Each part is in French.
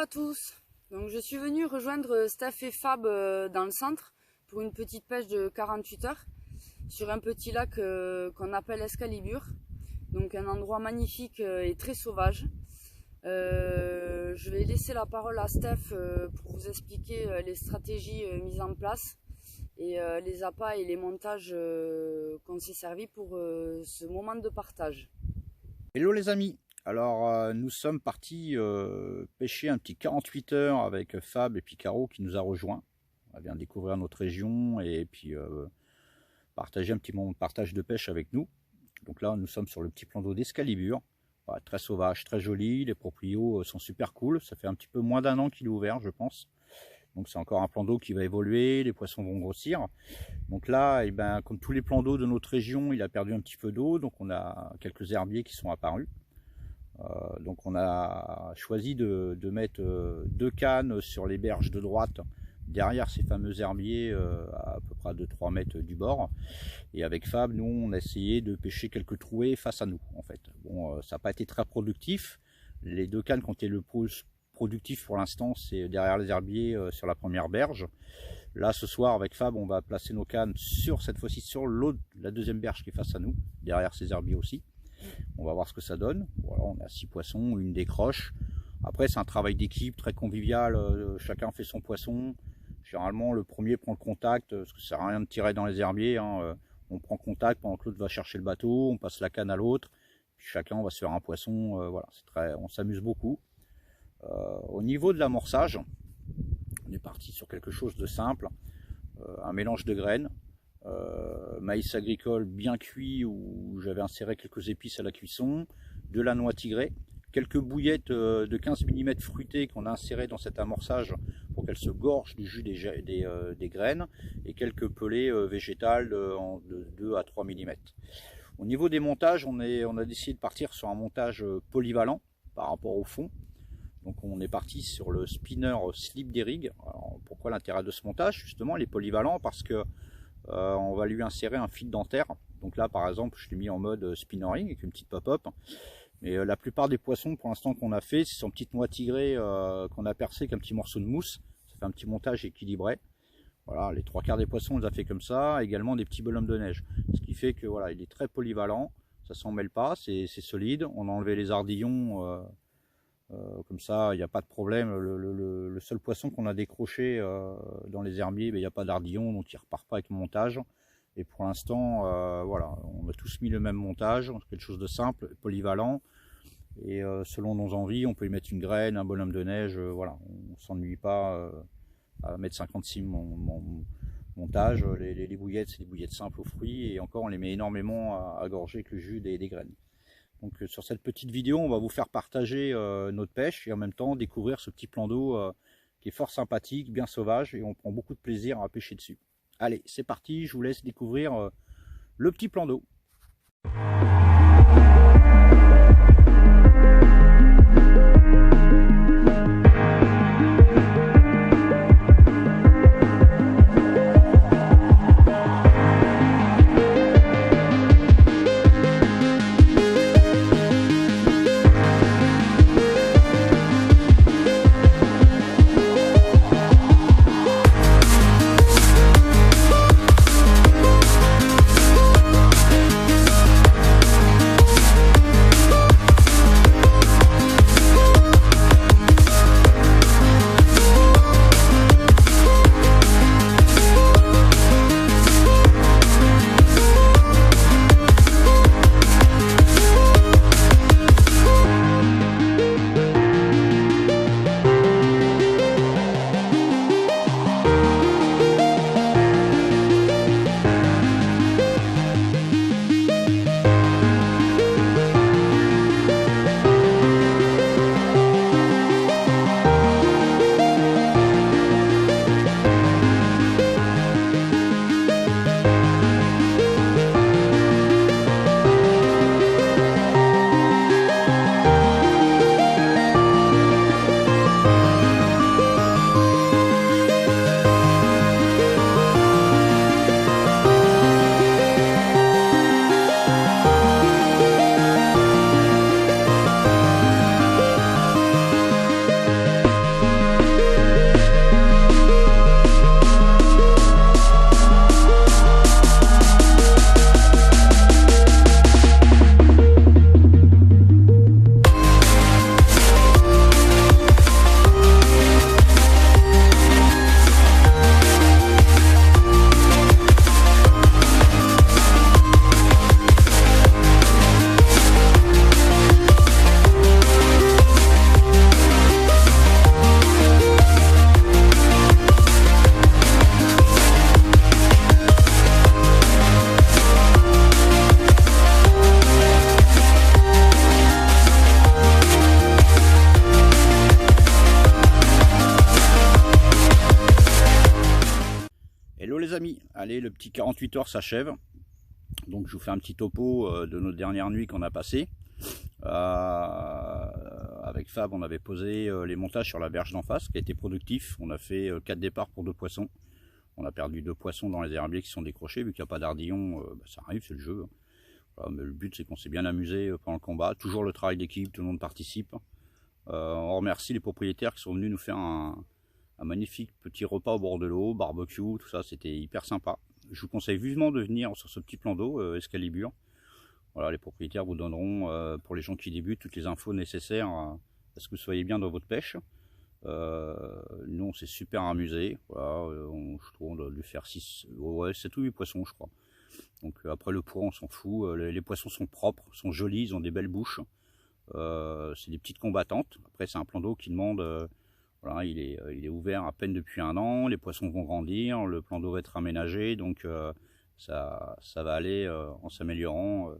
à tous. Donc je suis venue rejoindre Steph et Fab dans le centre pour une petite pêche de 48 heures sur un petit lac qu'on appelle Excalibur. Donc un endroit magnifique et très sauvage. Je vais laisser la parole à Steph pour vous expliquer les stratégies mises en place et les appâts et les montages qu'on s'est servi pour ce moment de partage. Hello les amis, alors nous sommes partis pêcher un petit 48 heures avec Fab et puis Caro qui nous a rejoint. On vient découvrir notre région et puis partager un petit moment de partage de pêche avec nous. Donc là nous sommes sur le petit plan d'eau d'Excalibur, voilà, très sauvage, très joli, les proprios sont super cool. Ça fait un petit peu moins d'1 an qu'il est ouvert je pense. Donc c'est encore un plan d'eau qui va évoluer, les poissons vont grossir. Donc là, comme tous les plans d'eau de notre région, il a perdu un petit peu d'eau. Donc on a quelques herbiers qui sont apparus. Donc on a choisi de mettre 2 cannes sur les berges de droite, derrière ces fameux herbiers à peu près à 2-3 mètres du bord. Et avec Fab, nous on a essayé de pêcher quelques trouées face à nous en fait. Bon, ça n'a pas été très productif. Les 2 cannes qui ont été le plus productif pour l'instant, c'est derrière les herbiers sur la première berge. Là ce soir avec Fab on va placer nos cannes sur cette fois-ci sur l'autre, la deuxième berge qui est face à nous, derrière ces herbiers aussi. On va voir ce que ça donne. Voilà, on a 6 poissons, une décroche. Après c'est un travail d'équipe très convivial, chacun fait son poisson. Généralement le premier prend le contact parce que ça sert à rien de tirer dans les herbiers, hein. On prend contact pendant que l'autre va chercher le bateau, on passe la canne à l'autre, puis chacun va se faire un poisson. Voilà, on s'amuse beaucoup. Au niveau de l'amorçage, on est parti sur quelque chose de simple, un mélange de graines, maïs agricole bien cuit où j'avais inséré quelques épices à la cuisson, de la noix tigrée, quelques bouillettes de 15 mm fruitées qu'on a insérées dans cet amorçage pour qu'elles se gorgent du jus des graines, et quelques pelées végétales de 2 à 3 mm. Au niveau des montages, on a décidé de partir sur un montage polyvalent par rapport au fond. Donc on est parti sur le spinner slip des rigs. Alors, pourquoi l'intérêt de ce montage? Justement, il est polyvalent parce que on va lui insérer un fil dentaire. Donc là par exemple je l'ai mis en mode spinner ring avec une petite pop-up. Mais la plupart des poissons pour l'instant qu'on a fait, c'est son petite noix tigrée qu'on a percé avec un petit morceau de mousse. Ça fait un petit montage équilibré. Voilà, les 3/4 des poissons on les a fait comme ça. Également des petits bonhommes de neige. Ce qui fait que voilà, il est très polyvalent. Ça s'en mêle pas, c'est solide. On a enlevé les ardillons. Comme ça il n'y a pas de problème. Le seul poisson qu'on a décroché dans les herbiers, il n'y a pas d'ardillon, donc il ne repart pas avec le montage. Et pour l'instant voilà, on a tous mis le même montage, quelque chose de simple, polyvalent, et selon nos envies on peut y mettre une graine, un bonhomme de neige. Voilà, on ne s'ennuie pas à mettre 56 montage. Les bouillettes, c'est des bouillettes simples aux fruits, et encore on les met énormément à gorger avec le jus des graines. Donc sur cette petite vidéo, on va vous faire partager notre pêche et en même temps découvrir ce petit plan d'eau qui est fort sympathique, bien sauvage, et on prend beaucoup de plaisir à pêcher dessus. Allez, c'est parti, je vous laisse découvrir le petit plan d'eau. Hello les amis, allez, le petit 48 heures s'achève. Donc je vous fais un petit topo de notre dernière nuit qu'on a passée. Avec Fab, on avait posé les montages sur la berge d'en face, qui a été productif. On a fait 4 départs pour 2 poissons. On a perdu 2 poissons dans les herbiers qui sont décrochés, vu qu'il n'y a pas d'ardillon, ça arrive, c'est le jeu. Voilà, mais le but c'est qu'on s'est bien amusé pendant le combat. Toujours le travail d'équipe, tout le monde participe. On remercie les propriétaires qui sont venus nous faire un magnifique petit repas au bord de l'eau, barbecue, tout ça, c'était hyper sympa. Je vous conseille vivement de venir sur ce petit plan d'eau, Excalibur. Voilà, les propriétaires vous donneront, pour les gens qui débutent, toutes les infos nécessaires à ce que vous soyez bien dans votre pêche. Nous, on s'est super amusé. Voilà, je trouve on doit lui faire 7 ou 8 poissons, je crois. Donc après le poids, on s'en fout. Les poissons sont propres, sont jolis, ils ont des belles bouches. C'est des petites combattantes. Après, c'est un plan d'eau qui demande... voilà, il est ouvert à peine depuis 1 an, les poissons vont grandir, le plan d'eau va être aménagé, donc ça va aller en s'améliorant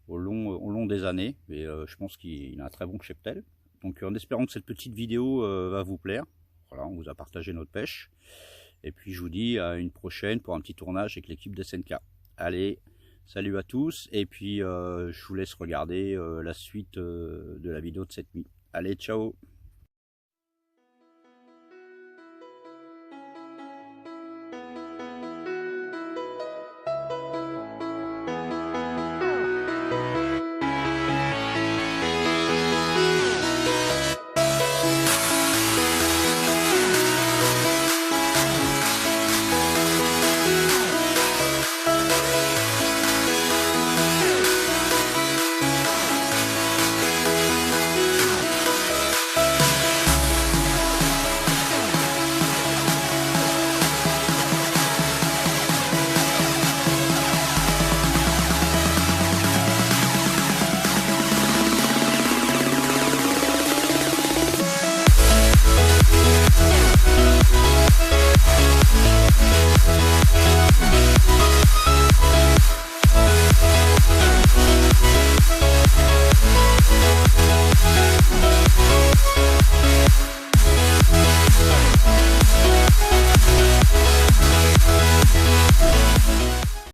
au long des années. Et je pense qu'il a un très bon cheptel. Donc en espérant que cette petite vidéo va vous plaire. Voilà, on vous a partagé notre pêche. Et puis je vous dis à une prochaine pour un petit tournage avec l'équipe d'SNK. Allez, salut à tous, et puis je vous laisse regarder la suite de la vidéo de cette nuit. Allez, ciao!